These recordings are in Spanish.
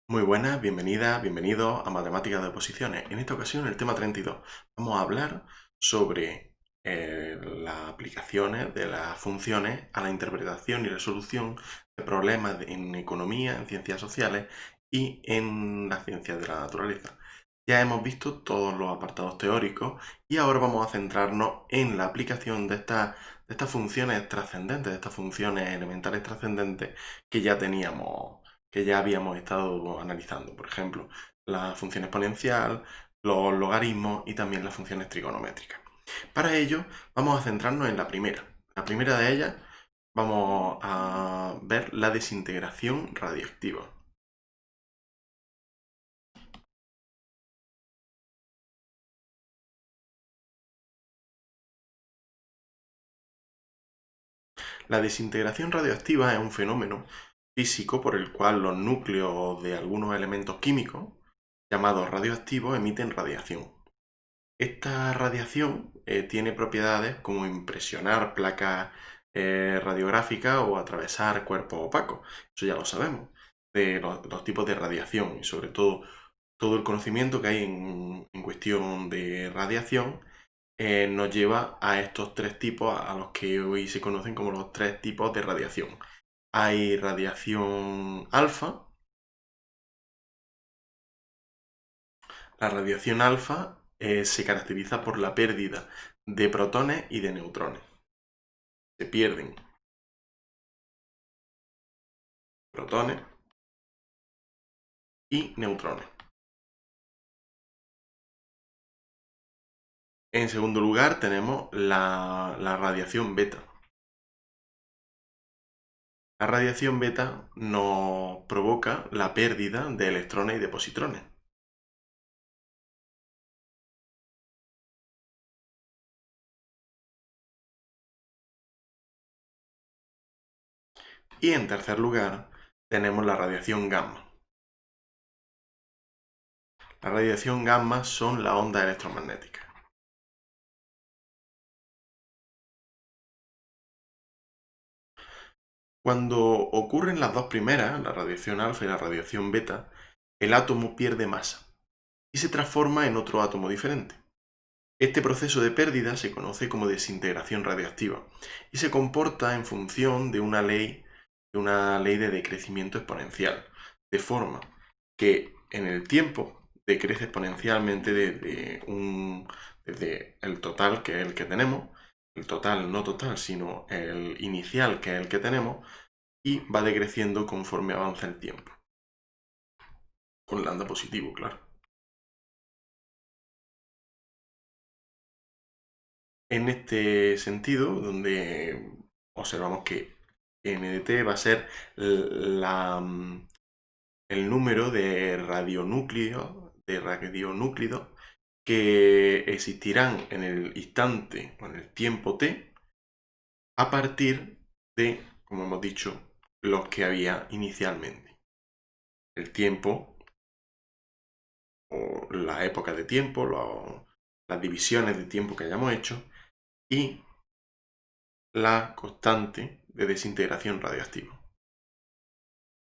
Muy buenas, bienvenida, bienvenido a Matemáticas de Posiciones. En esta ocasión, el tema 32. Vamos a hablar sobre las aplicaciones de las funciones a la interpretación y resolución de problemas en economía, en ciencias sociales y en las ciencias de la naturaleza. Ya hemos visto todos los apartados teóricos y ahora vamos a centrarnos en la aplicación de estas funciones trascendentes, de estas funciones elementales trascendentes que ya teníamos, que ya habíamos estado analizando. Por ejemplo, la función exponencial, los logaritmos y también las funciones trigonométricas. Para ello, vamos a centrarnos en la primera. La primera de ellas, vamos a ver la desintegración radioactiva. La desintegración radioactiva es un fenómeno físico por el cual los núcleos de algunos elementos químicos, llamados radioactivos, emiten radiación. Esta radiación tiene propiedades como impresionar placas radiográficas o atravesar cuerpos opacos. Eso ya lo sabemos, de los tipos de radiación y sobre todo el conocimiento que hay en cuestión de radiación nos lleva a estos tres tipos, a los que hoy se conocen como los tres tipos de radiación. Hay radiación alfa. La radiación alfa se caracteriza por la pérdida de protones y de neutrones. Se pierden protones y neutrones. En segundo lugar tenemos la radiación beta. La radiación beta nos provoca la pérdida de electrones y de positrones. Y en tercer lugar tenemos la radiación gamma. La radiación gamma son las ondas electromagnéticas. Cuando ocurren las dos primeras, la radiación alfa y la radiación beta, el átomo pierde masa y se transforma en otro átomo diferente. Este proceso de pérdida se conoce como desintegración radioactiva y se comporta en función de una ley de decrecimiento exponencial, de forma que en el tiempo decrece exponencialmente desde el total, que es el que tenemos, el total no total, sino el inicial, que es el que tenemos, y va decreciendo conforme avanza el tiempo, con lambda positivo, claro. En este sentido, donde observamos que n de t va a ser el número de radionúclidos que existirán en el instante o en el tiempo t a partir de, como hemos dicho, los que había inicialmente. El tiempo o la época de tiempo, las divisiones de tiempo que hayamos hecho y la constante de desintegración radioactiva,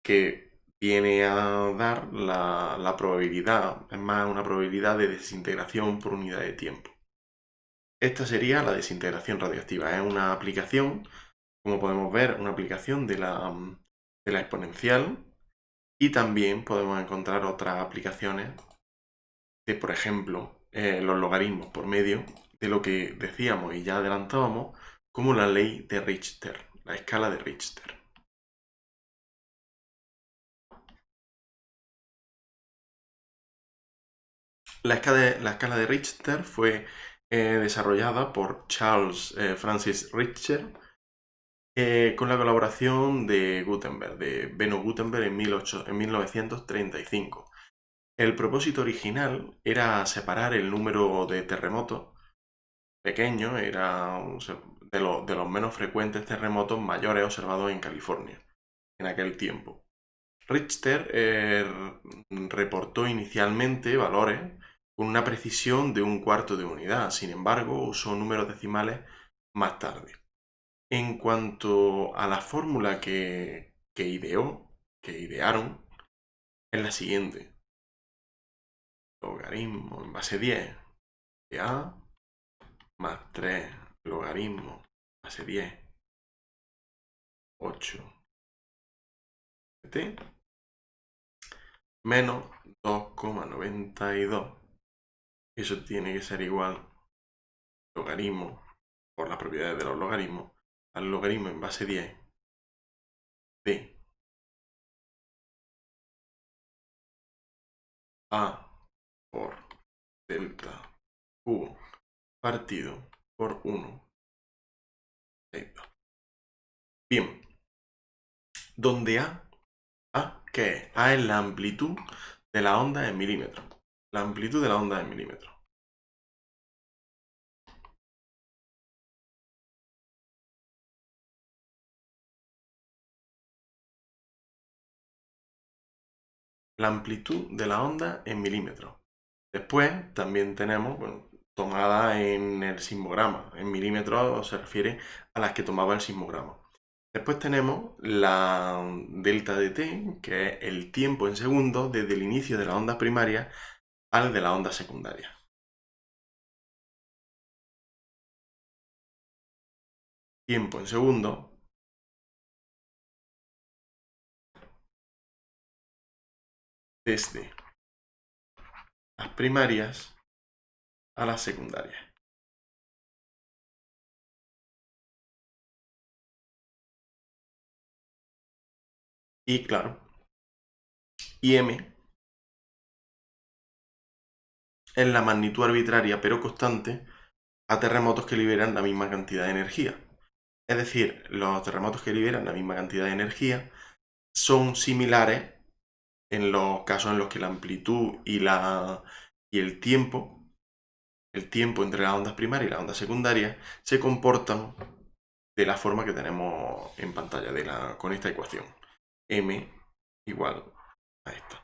que viene a dar la probabilidad, es más una probabilidad de desintegración por unidad de tiempo. Esta sería la desintegración radioactiva. Es una aplicación, como podemos ver, una aplicación de la exponencial, y también podemos encontrar otras aplicaciones de, por ejemplo, los logaritmos por medio de lo que decíamos y ya adelantábamos como la ley de Richter, la escala de Richter. La escala de Richter fue desarrollada por Charles Francis Richter con la colaboración de Gutenberg, de Benno Gutenberg en 1935. El propósito original era separar el número de terremotos pequeños, era de los menos frecuentes terremotos mayores observados en California en aquel tiempo. Richter reportó inicialmente valores con una precisión de 1/4 de unidad, sin embargo usó números decimales más tarde. En cuanto a la fórmula que idearon, es la siguiente. Logaritmo en base 10 de A más 3 logaritmo en base 10, 8 de T, menos 2,92. Eso tiene que ser igual logaritmo, por las propiedades de los logaritmos, al logaritmo en base 10 de A por delta Q partido por 1. Bien, donde ¿qué es? A es la amplitud de la onda en milímetros. La amplitud de la onda en milímetros. La amplitud de la onda en milímetros. Después también tenemos, bueno, tomada en el sismograma. En milímetros se refiere a las que tomaba el sismograma. Después tenemos la delta de t, que es el tiempo en segundos desde el inicio de la onda primaria al de la onda secundaria. Tiempo en segundos desde las primarias a las secundarias. Y claro, m es la magnitud arbitraria pero constante a terremotos que liberan la misma cantidad de energía. Es decir, los terremotos que liberan la misma cantidad de energía son similares en los casos en los que la amplitud y el tiempo entre las ondas primarias y las ondas secundarias se comportan de la forma que tenemos en pantalla con esta ecuación. M igual a esto.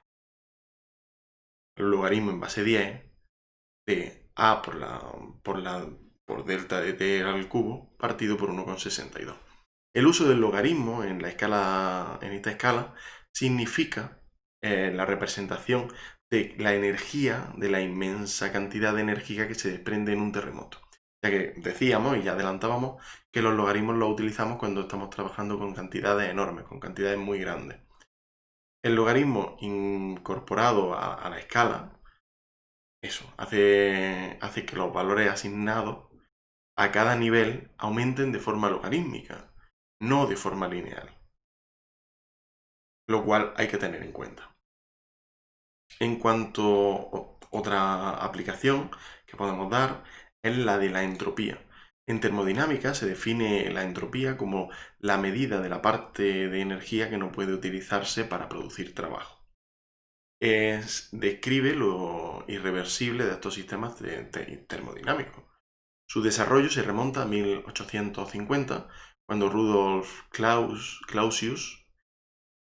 El logaritmo en base 10 de A por delta de t al cubo partido por 1,62. El uso del logaritmo en esta escala significa la representación de la energía, de la inmensa cantidad de energía que se desprende en un terremoto. Ya que decíamos y ya adelantábamos que los logaritmos los utilizamos cuando estamos trabajando con cantidades enormes, con cantidades muy grandes. El logaritmo incorporado a la escala, eso, hace que los valores asignados a cada nivel aumenten de forma logarítmica, no de forma lineal, lo cual hay que tener en cuenta. En cuanto a otra aplicación que podemos dar es la de la entropía. En termodinámica se define la entropía como la medida de la parte de energía que no puede utilizarse para producir trabajo. Describe lo irreversible de estos sistemas termodinámicos. Su desarrollo se remonta a 1850, cuando Rudolf Clausius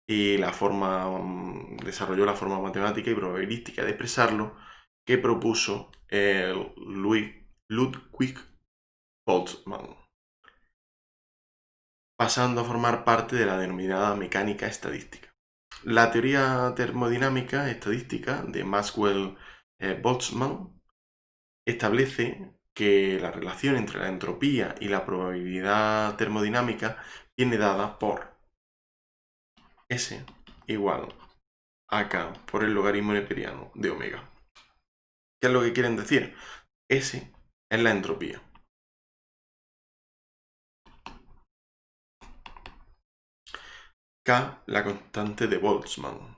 desarrolló la forma matemática y probabilística de expresarlo que propuso Ludwig Boltzmann, pasando a formar parte de la denominada mecánica estadística. La teoría termodinámica estadística de Maxwell-Boltzmann establece que la relación entre la entropía y la probabilidad termodinámica viene dada por S igual a K por el logaritmo neperiano de omega. ¿Qué es lo que quieren decir? S es la entropía. K, la constante de Boltzmann.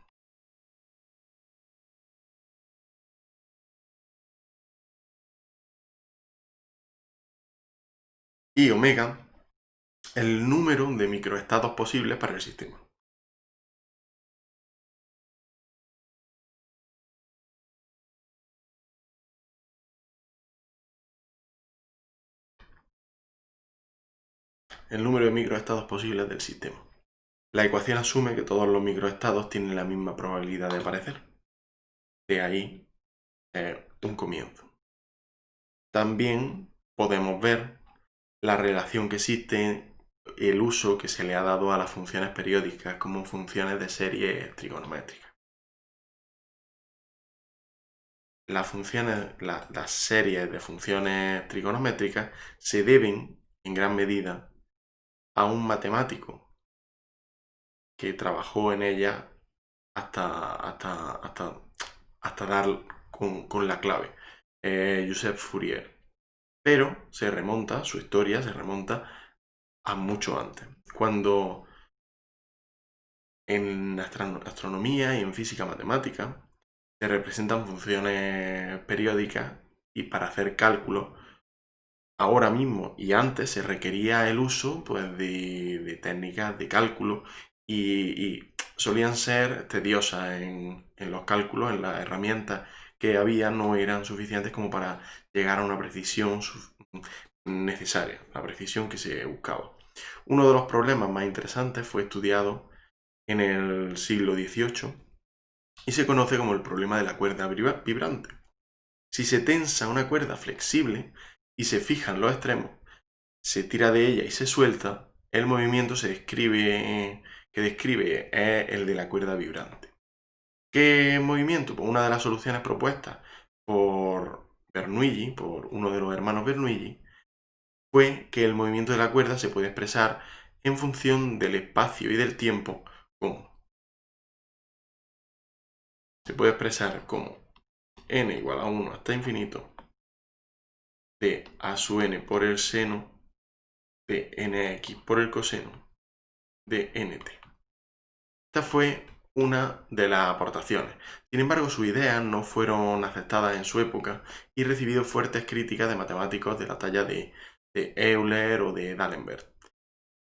Y omega, el número de microestados posibles para el sistema. El número de microestados posibles del sistema. La ecuación asume que todos los microestados tienen la misma probabilidad de aparecer. De ahí un comienzo. También podemos ver la relación que existe, el uso que se le ha dado a las funciones periódicas como funciones de serie trigonométricas. las series de funciones trigonométricas se deben, en gran medida, a un matemático que trabajó en ellas hasta dar con la clave, Joseph Fourier. Pero su historia se remonta a mucho antes, cuando en astronomía y en física matemática se representan funciones periódicas y para hacer cálculos, ahora mismo y antes se requería el uso pues, de técnicas de cálculo y solían ser tediosas en los cálculos, en las herramientas que había no eran suficientes como para llegar a una precisión necesaria, la precisión que se buscaba. Uno de los problemas más interesantes fue estudiado en el siglo XVIII y se conoce como el problema de la cuerda vibrante. Si se tensa una cuerda flexible y se fijan los extremos, se tira de ella y se suelta, el movimiento que describe es el de la cuerda vibrante. ¿Qué movimiento? Pues una de las soluciones propuestas por Bernoulli, por uno de los hermanos Bernoulli, fue que el movimiento de la cuerda se puede expresar en función del espacio y del tiempo como. Se puede expresar como n igual a 1 hasta infinito de a sub n por el seno de nx por el coseno de nt. Esta fue una de las aportaciones. Sin embargo, sus ideas no fueron aceptadas en su época y recibió fuertes críticas de matemáticos de la talla de Euler o de D'Alembert.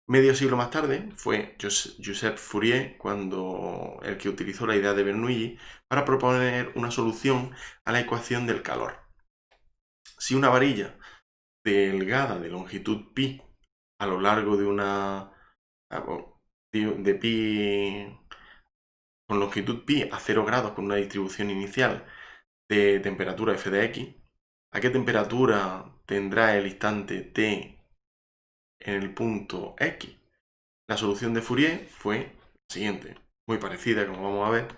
Medio siglo más tarde fue Joseph Fourier el que utilizó la idea de Bernoulli para proponer una solución a la ecuación del calor. Si una varilla delgada de longitud pi a lo largo de de pi con longitud pi a 0 grados con una distribución inicial de temperatura f de x, ¿a qué temperatura tendrá el instante t en el punto x? La solución de Fourier fue la siguiente, muy parecida, como vamos a ver,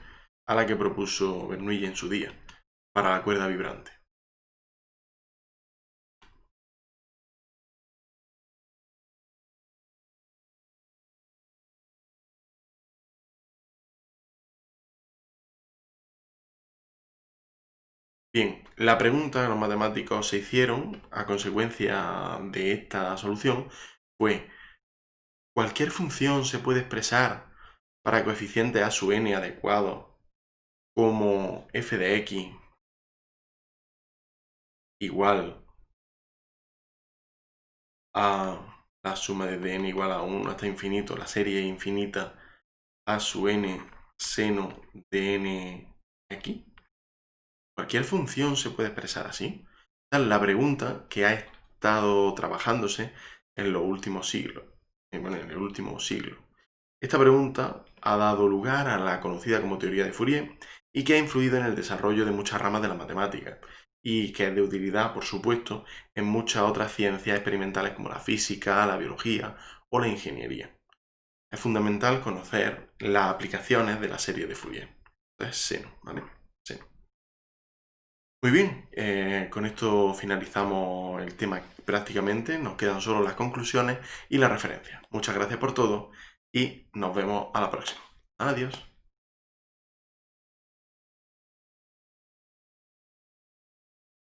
a la que propuso Bernoulli en su día, para la cuerda vibrante. Bien, la pregunta que los matemáticos se hicieron a consecuencia de esta solución fue: ¿cualquier función se puede expresar para coeficiente a sub n adecuado como f de x igual a la suma desde n igual a 1 hasta infinito, la serie infinita a sub n seno de nx? ¿Cualquier función se puede expresar así? Esta es la pregunta que ha estado trabajándose en los últimos siglos. Bueno, en el último siglo. Esta pregunta ha dado lugar a la conocida como teoría de Fourier y que ha influido en el desarrollo de muchas ramas de la matemática y que es de utilidad, por supuesto, en muchas otras ciencias experimentales como la física, la biología o la ingeniería. Es fundamental conocer las aplicaciones de la serie de Fourier. Entonces, seno, ¿vale? Seno. Muy bien, con esto finalizamos el tema prácticamente, nos quedan solo las conclusiones y las referencias. Muchas gracias por todo y nos vemos a la próxima. Adiós.